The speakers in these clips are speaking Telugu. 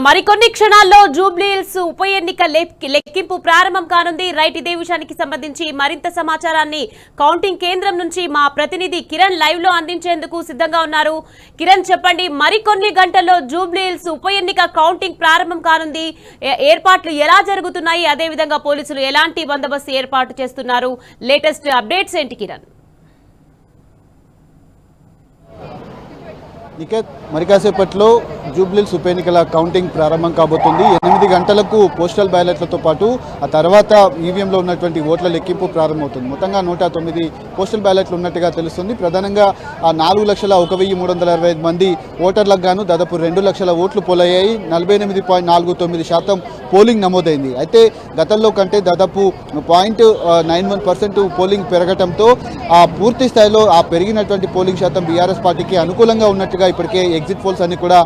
మరికొన్ని క్షణాల్లో జూబ్లీహిల్స్ ఉప ఎన్నిక లెక్కింపు ప్రారంభం కానుంది. రైట్, ఇదే విషయానికి సంబంధించి మరింత సమాచారాన్ని కౌంటింగ్ కేంద్రం నుంచి మా ప్రతినిధి కిరణ్ లైవ్ లో అందించేందుకు సిద్ధంగా ఉన్నారు. కిరణ్, చెప్పండి, మరికొన్ని గంటల్లో జూబ్లీహిల్స్ ఉప ఎన్నిక కౌంటింగ్ ప్రారంభం కానుంది. ఏర్పాట్లు ఎలా జరుగుతున్నాయి, అదే విధంగా పోలీసులు ఎలాంటి బందోబస్తు ఏర్పాటు చేస్తున్నారు? లేటెస్ట్ అప్డేట్స్ ఏంటి కిరణ్? మరి కాసేపట్లో జూబ్లీహిల్స్ ఉప ఎన్నికల కౌంటింగ్ ప్రారంభం కాబోతుంది. 8 గంటలకు పోస్టల్ బ్యాలెట్లతో పాటు ఆ తర్వాత ఈవీఎంలో ఉన్నటువంటి ఓట్ల లెక్కింపు ప్రారంభమవుతుంది. మొత్తంగా 109 పోస్టల్ బ్యాలెట్లు ఉన్నట్టుగా తెలుస్తుంది. ప్రధానంగా 4,01,325 మంది ఓటర్లకు గాను దాదాపు 2 లక్షల ఓట్లు పోలయ్యాయి. 48.49% పోలింగ్ నమోదైంది. అయితే గతంలో కంటే దాదాపు 0.91% పోలింగ్ పెరగడంతో పూర్తి స్థాయిలో పెరిగినటువంటి పోలింగ్ శాతం బీఆర్ఎస్ పార్టీకి అనుకూలంగా ఉన్నట్టుగా ఇప్పటికే ఎగ్జిట్ పోల్స్ అన్ని కూడా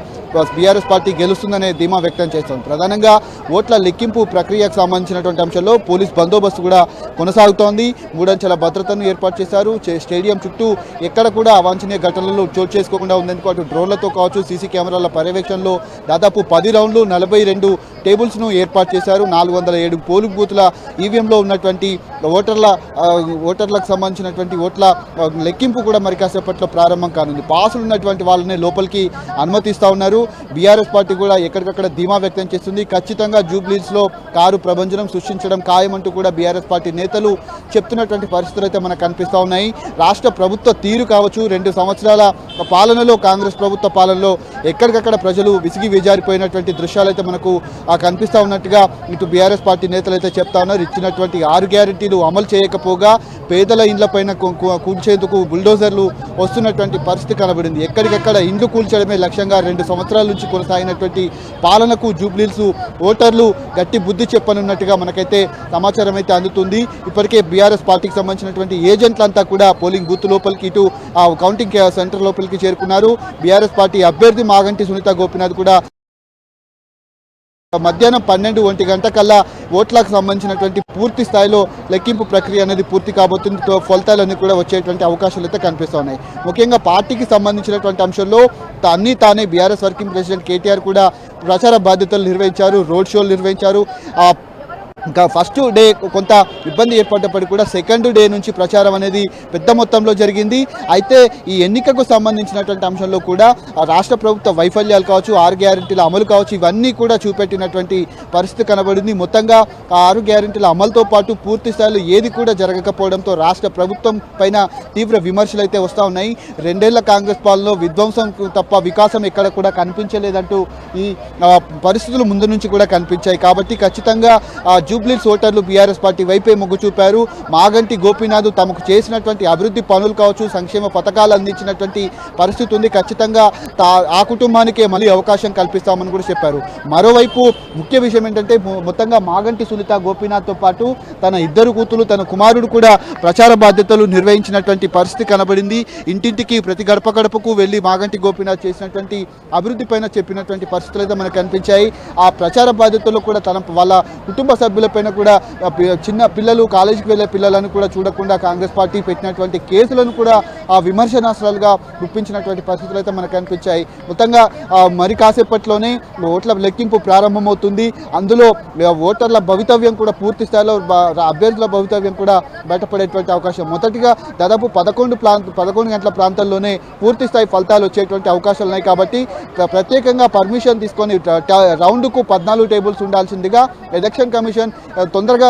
బీఆర్ఎస్ పార్టీ గెలుస్తుందనే ధీమా వ్యక్తం చేస్తోంది. ప్రధానంగా ఓట్ల లెక్కింపు ప్రక్రియకు సంబంధించినటువంటి అంశంలో పోలీస్ బందోబస్తు కూడా కొనసాగుతోంది. 3 అంచెల భద్రతను ఏర్పాటు చేశారు. స్టేడియం చుట్టూ ఎక్కడ కూడా అవాంఛనీయ ఘటనలు చోటు చేసుకోకుండా ఉండేందుకు అటు డ్రోన్లతో కావచ్చు, సీసీ కెమెరాల పర్యవేక్షణలో దాదాపు 10 రౌండ్లు 42 టేబుల్స్ను ఏర్పాటు చేశారు. 407 పోలింగ్ బూత్ల ఈవీఎంలో ఉన్నటువంటి ఓటర్లకు సంబంధించినటువంటి ఓట్ల లెక్కింపు కూడా మరి కాసేపట్లో ప్రారంభం కానుంది. పాసులు ఉన్నటువంటి వాళ్ళని లోపలికి అనుమతిస్తూ ఉన్నారు. బీఆర్ఎస్ పార్టీ కూడా ఎక్కడికక్కడ ధీమా వ్యక్తం చేస్తుంది. ఖచ్చితంగా జూబ్లీహిల్స్లో కారు ప్రభంజనం సృష్టించడం ఖాయమంటూ కూడా బీఆర్ఎస్ పార్టీ నేతలు చెప్తున్నటువంటి పరిస్థితులు అయితే మనకు కనిపిస్తూ ఉన్నాయి. రాష్ట్ర ప్రభుత్వ తీరు కావచ్చు, 2 సంవత్సరాల పాలనలో కాంగ్రెస్ ప్రభుత్వ పాలనలో ఎక్కడికక్కడ ప్రజలు విసిగి వేజారిపోయినటువంటి దృశ్యాలు అయితే మనకు కనిపిస్తూ ఉన్నట్టుగా ఇటు బీఆర్ఎస్ పార్టీ నేతలు అయితే చెప్తా ఉన్నారు. ఇచ్చినటువంటి 6 గ్యారెంటీలు అమలు చేయకపోగా పేదల ఇండ్లపైన కూల్చేందుకు బుల్డోజర్లు వస్తున్నటువంటి పరిస్థితి కనబడింది. ఎక్కడికెక్కడ ఇండ్లు కూల్చడమే లక్ష్యంగా 2 సంవత్సరాల నుంచి కొనసాగినటువంటి పాలనకు జూబ్లీహిల్స్ ఓటర్లు గట్టి బుద్ధి చెప్పనున్నట్టుగా మనకైతే సమాచారం అయితే అందుతుంది. ఇప్పటికే బీఆర్ఎస్ పార్టీకి సంబంధించినటువంటి ఏజెంట్లంతా కూడా పోలింగ్ బూత్ లోపలికి ఇటు కౌంటింగ్ సెంటర్ లోపలికి చేరుకున్నారు. బీఆర్ఎస్ పార్టీ అభ్యర్థి మాగంటి సునీత గోపీనాథ్ కూడా మధ్యాహ్నం 12-1 గంటకల్లా ఓట్లకు సంబంధించినటువంటి పూర్తి స్థాయిలో లెక్కింపు ప్రక్రియ అనేది పూర్తి కాబోతుంది. ఫలితాలన్నీ కూడా వచ్చేటువంటి అవకాశాలు అయితే కనిపిస్తూ ఉన్నాయి. ముఖ్యంగా పార్టీకి సంబంధించినటువంటి అంశంలో తానే బీఆర్ఎస్ వర్కింగ్ ప్రెసిడెంట్ కేటీఆర్ కూడా ప్రచార బాధ్యతలు నిర్వహించారు, రోడ్ షోలు నిర్వహించారు. ఇంకా ఫస్ట్ డే కొంత ఇబ్బంది ఏర్పడ్డప్పటికీ కూడా సెకండ్ డే నుంచి ప్రచారం అనేది పెద్ద మొత్తంలో జరిగింది. అయితే ఈ ఎన్నికకు సంబంధించినటువంటి అంశంలో కూడా రాష్ట్ర ప్రభుత్వ వైఫల్యాలు కావచ్చు, 6 గ్యారెంటీల అమలు కావచ్చు, ఇవన్నీ కూడా చూపెట్టినటువంటి పరిస్థితి కనబడింది. మొత్తంగా 6 గ్యారెంటీల అమలుతో పాటు పూర్తి స్థాయిలో ఏది కూడా జరగకపోవడంతో రాష్ట్ర ప్రభుత్వం పైన తీవ్ర విమర్శలు అయితే వస్తూ ఉన్నాయి. 2 ఏళ్ల కాంగ్రెస్ పాలనలో విధ్వంసం తప్ప వికాసం ఎక్కడ కూడా కనిపించలేదంటూ ఈ పరిస్థితులు ముందు నుంచి కూడా కనిపించాయి. కాబట్టి ఖచ్చితంగా జూబ్లీహిల్స్ ఓటర్లు బీఆర్ఎస్ పార్టీ వైపే మొగ్గు చూపారు. మాగంటి గోపీనాథ్ తమకు చేసినటువంటి అభివృద్ధి పనులు కావచ్చు, సంక్షేమ పథకాలు అందించినటువంటి పరిస్థితి ఉంది. ఖచ్చితంగా ఆ కుటుంబానికే మళ్ళీ అవకాశం కల్పిస్తామని కూడా చెప్పారు. మరోవైపు ముఖ్య విషయం ఏంటంటే మొత్తంగా మాగంటి సునీత గోపీనాథ్తో పాటు తన 2 కూతురు, తన కుమారుడు కూడా ప్రచార బాధ్యతలు నిర్వహించినటువంటి పరిస్థితి కనబడింది. ఇంటింటికి ప్రతి గడప గడపకు వెళ్ళి మాగంటి గోపీనాథ్ చేసినటువంటి అభివృద్ధి పైన చెప్పినటువంటి పరిస్థితులు అయితే మనకు కనిపించాయి. ఆ ప్రచార బాధ్యతల్లో కూడా వాళ్ళ కుటుంబ సభ్యులపైన కూడా చిన్న పిల్లలు, కాలేజీకి వెళ్ళే పిల్లలను కూడా చూడకుండా కాంగ్రెస్ పార్టీ పెట్టినటువంటి కేసులను కూడా విమర్శనాస్త్రాలుగా గుప్పించినటువంటి పరిస్థితులు అయితే మనకు కనిపించాయి. మొత్తంగా మరి కాసేపట్లోనే ఓట్ల లెక్కింపు ప్రారంభమవుతుంది. అందులో ఓటర్ల భవితవ్యం కూడా పూర్తి స్థాయిలో అభ్యర్థుల భవితవ్యం కూడా బయటపడేటువంటి అవకాశం. మొదటిగా దాదాపు 11 గంటల ప్రాంతాల్లోనే పూర్తి స్థాయి ఫలితాలు వచ్చేటువంటి అవకాశాలు ఉన్నాయి. కాబట్టి ప్రత్యేకంగా పర్మిషన్ తీసుకొని రౌండ్కు 14 టేబుల్స్ ఉండాల్సిందిగా ఎలక్షన్ కమిషన్ తొందరగా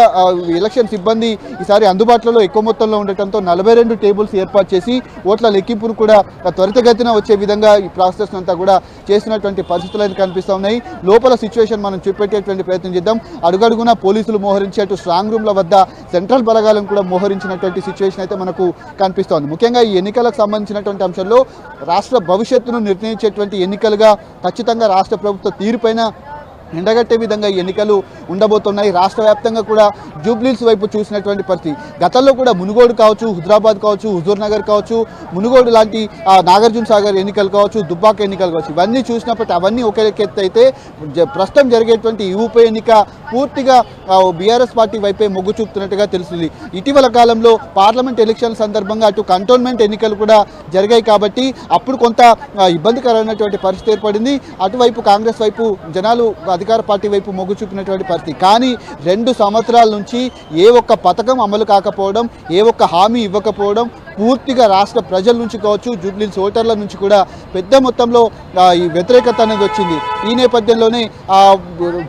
ఎలక్షన్ సిబ్బంది ఈసారి అందుబాటులో ఎక్కువ మొత్తంలో ఉండటంతో 42 టేబుల్స్ ఏర్పాటు చేసి ఓట్ల లెక్కింపును కూడా త్వరితగతిన వచ్చే విధంగా ఈ ప్రాసెస్ అంతా కూడా చేసినటువంటి పరిస్థితులు అయితే కనిపిస్తూ ఉన్నాయి. లోపల సిచ్యువేషన్ మనం చూపెట్టేటువంటి ప్రయత్నం చేద్దాం. అడుగడుగునా పోలీసులు మోహరించి అటు స్ట్రాంగ్ రూమ్ల వద్ద సెంట్రల్ బలగాలను కూడా మోహరించినటువంటి సిచ్యువేషన్ అయితే మనకు కనిపిస్తోంది. ముఖ్యంగా ఈ ఎన్నికలకు సంబంధించినటువంటి అంశంలో రాష్ట్ర భవిష్యత్తును నిర్ణయించేటువంటి ఎన్నికలుగా ఖచ్చితంగా రాష్ట్ర ప్రభుత్వ తీరుపైన ఎండగట్టే విధంగా ఎన్నికలు ఉండబోతున్నాయి. రాష్ట్ర వ్యాప్తంగా కూడా జూబ్లీహిల్స్ వైపు చూసినటువంటి పరిస్థితి. గతంలో కూడా మునుగోడు కావచ్చు, హుజరాబాద్ కావచ్చు, హుజూర్ నగర్ కావచ్చు, మునుగోడు లాంటి నాగార్జున సాగర్ ఎన్నికలు కావచ్చు, దుబ్బాక ఎన్నికలు కావచ్చు, ఇవన్నీ చూసినప్పటికీ అవన్నీ ఒకే ఎత్తు అయితే ప్రస్తుతం జరిగేటువంటి ఈ ఉప ఎన్నిక పూర్తిగా బీఆర్ఎస్ పార్టీ వైపే మొగ్గు చూపుతున్నట్టుగా తెలుస్తుంది. ఇటీవల కాలంలో పార్లమెంట్ ఎలక్షన్ సందర్భంగా అటు కంటోన్మెంట్ ఎన్నికలు కూడా జరిగాయి కాబట్టి అప్పుడు కొంత ఇబ్బందికరమైనటువంటి పరిస్థితి ఏర్పడింది. అటువైపు కాంగ్రెస్ వైపు జనాలు అధికార పార్టీ వైపు మొగ్గు చూపినటువంటి పరిస్థితి. కానీ 2 సంవత్సరాల నుంచి ఏ ఒక్క పథకం అమలు కాకపోవడం, ఏ ఒక్క హామీ ఇవ్వకపోవడం, పూర్తిగా రాష్ట్ర ప్రజల నుంచి కావచ్చు, జూబ్లీహిల్స్ ఓటర్ల నుంచి కూడా పెద్ద మొత్తంలో ఈ వ్యతిరేకత అనేది వచ్చింది. ఈ నేపథ్యంలోనే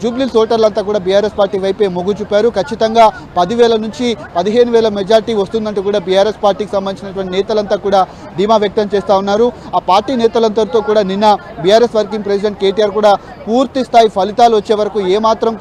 జూబ్లీహిల్స్ ఓటర్లంతా కూడా బీఆర్ఎస్ పార్టీ వైపే మొగ్గు చూపారు. ఖచ్చితంగా 10,000 నుంచి 15,000 మెజార్టీ వస్తుందంటూ కూడా బీఆర్ఎస్ పార్టీకి సంబంధించినటువంటి నేతలంతా కూడా ధీమా వ్యక్తం చేస్తూ ఉన్నారు. ఆ పార్టీ నేతలందరితో కూడా నిన్న బీఆర్ఎస్ వర్కింగ్ ప్రెసిడెంట్ కేటీఆర్ కూడా పూర్తి స్థాయి ఫలితాలు వచ్చే వరకు ఏమాత్రం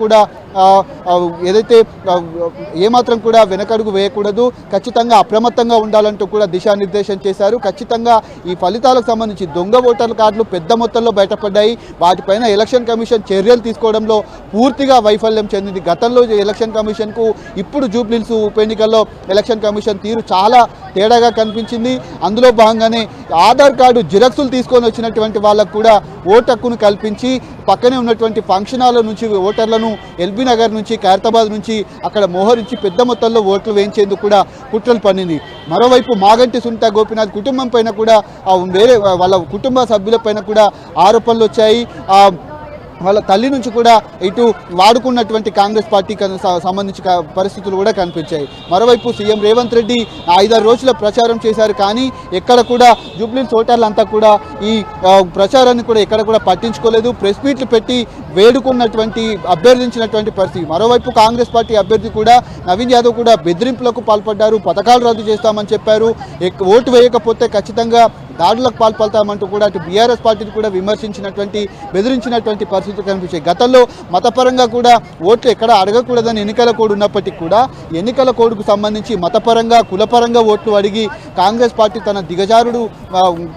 కూడా వెనకడుగు వేయకూడదు, ఖచ్చితంగా అప్రమత్తంగా ఉండాలంటూ కూడా దిశానిర్దేశం చేశారు. ఖచ్చితంగా ఈ ఫలితాలకు సంబంధించి దొంగ ఓటర్ల కార్డులు పెద్ద మొత్తంలో బయటపడ్డాయి. వాటిపైన ఎలక్షన్ కమిషన్ చర్యలు తీసుకోవడంలో పూర్తిగా వైఫల్యం చెందింది. గతంలో ఎలక్షన్ కమిషన్కు ఇప్పుడు జూబ్లీహిల్స్ ఉప ఎన్నికల్లో ఎలక్షన్ కమిషన్ తీరు చాలా తేడాగా కనిపించింది. అందులో భాగంగానే ఆధార్ కార్డు జిరాక్సులు తీసుకొని వచ్చినటువంటి వాళ్ళకు కూడా ఓటు హక్కును కల్పించి పక్కనే ఉన్నటువంటి ఫంక్షన్ హాల్ నుంచి ఓటర్లను ఎల్బీ నగర్ నుంచి, ఖైరతాబాద్ నుంచి అక్కడ మోహరించి పెద్ద మొత్తంలో ఓట్లు వేయించేందుకు కూడా కుట్రలు పన్నింది. మరోవైపు మాగంటి సునీత గోపీనాథ్ కుటుంబం పైన కూడా వేరే వాళ్ళ కుటుంబ సభ్యుల పైన కూడా ఆరోపణలు వచ్చాయి. వాళ్ళ తల్లి నుంచి కూడా ఇటు వాడుకున్నటువంటి కాంగ్రెస్ పార్టీకి సంబంధించి పరిస్థితులు కూడా కనిపించాయి. మరోవైపు సీఎం రేవంత్ రెడ్డి 5-6 రోజుల ప్రచారం చేశారు. కానీ ఎక్కడ కూడా జూబ్లీహిల్స్ ఓటర్లంతా కూడా ఈ ప్రచారాన్ని కూడా ఎక్కడ కూడా పట్టించుకోలేదు. ప్రెస్ మీట్లు పెట్టి వేడుకున్నటువంటి అభ్యర్థించినటువంటి పరిస్థితి. మరోవైపు కాంగ్రెస్ పార్టీ అభ్యర్థి కూడా నవీన్ యాదవ్ కూడా బెదిరింపులకు పాల్పడ్డారు. పథకాలు రద్దు చేస్తామని చెప్పారు. ఓటు వేయకపోతే ఖచ్చితంగా దాడులకు పాల్పడతామంటూ కూడా అటు బీఆర్ఎస్ పార్టీని కూడా బెదిరించినటువంటి పరిస్థితులు కనిపించాయి. గతంలో మతపరంగా కూడా ఓట్లు ఎక్కడ అడగకూడదని ఎన్నికల కోడ్ ఉన్నప్పటికీ కూడా ఎన్నికల కోడ్కు సంబంధించి మతపరంగా, కులపరంగా ఓట్లు అడిగి కాంగ్రెస్ పార్టీ తన దిగజారుడు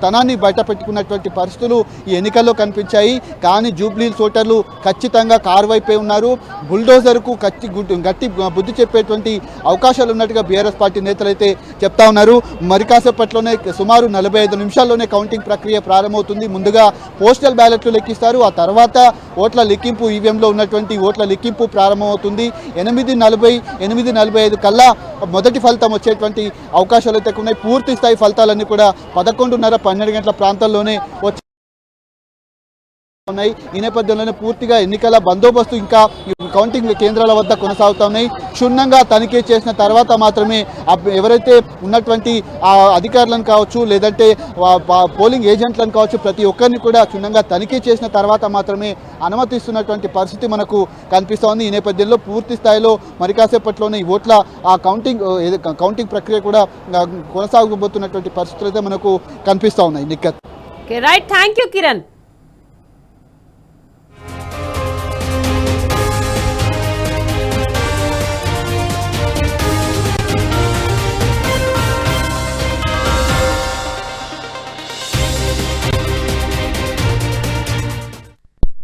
తనాన్ని బయటపెట్టుకున్నటువంటి పరిస్థితులు ఈ ఎన్నికల్లో కనిపించాయి. కానీ జూబ్లీహిల్స్ ఓటర్లు ఖచ్చితంగా కారు వైపే ఉన్నారు. బుల్డోజర్కు గట్టి బుద్ధి చెప్పేటువంటి అవకాశాలు ఉన్నట్టుగా బీఆర్ఎస్ పార్టీ నేతలు అయితే చెప్తా ఉన్నారు. మరి కాసేపట్లోనే సుమారు 45 నిమిషాల్లోనే కౌంటింగ్ ప్రక్రియ ప్రారంభమవుతుంది. ముందుగా పోస్టల్ బ్యాలెట్లు లెక్కిస్తారు. ఆ తర్వాత ఓట్ల లెక్కింపు, ఈవీఎంలో ఉన్నటువంటి ఓట్ల లెక్కింపు ప్రారంభమవుతుంది. 8:45 కల్లా మొదటి ఫలితం వచ్చేటువంటి అవకాశాలు అయితే ఉన్నాయి. పూర్తి స్థాయి ఫలితాలన్నీ కూడా 11:30-12 గంటల ప్రాంతాల్లోనే ఉన్నాయి. ఈ నేపథ్యంలోనే పూర్తిగా ఎన్నికల బందోబస్తు ఇంకా కౌంటింగ్ కేంద్రాల వద్ద కొనసాగుతా ఉన్నాయి. క్షుణ్ణంగా తనిఖీ చేసిన తర్వాత మాత్రమే ఎవరైతే ఉన్నటువంటి అధికారులను కావచ్చు, లేదంటే పోలింగ్ ఏజెంట్లను కావచ్చు, ప్రతి ఒక్కరిని కూడా క్షుణ్ణంగా తనిఖీ చేసిన తర్వాత మాత్రమే అనుమతిస్తున్నటువంటి పరిస్థితి మనకు కనిపిస్తోంది. ఈ నేపథ్యంలో పూర్తి స్థాయిలో మరి కాసేపట్లోనే ఈ ఓట్ల కౌంటింగ్ ప్రక్రియ కూడా కొనసాగబోతున్నటువంటి పరిస్థితులు అయితే మనకు కనిపిస్తూ ఉన్నాయి. Nikhat, right, thank you Kiran.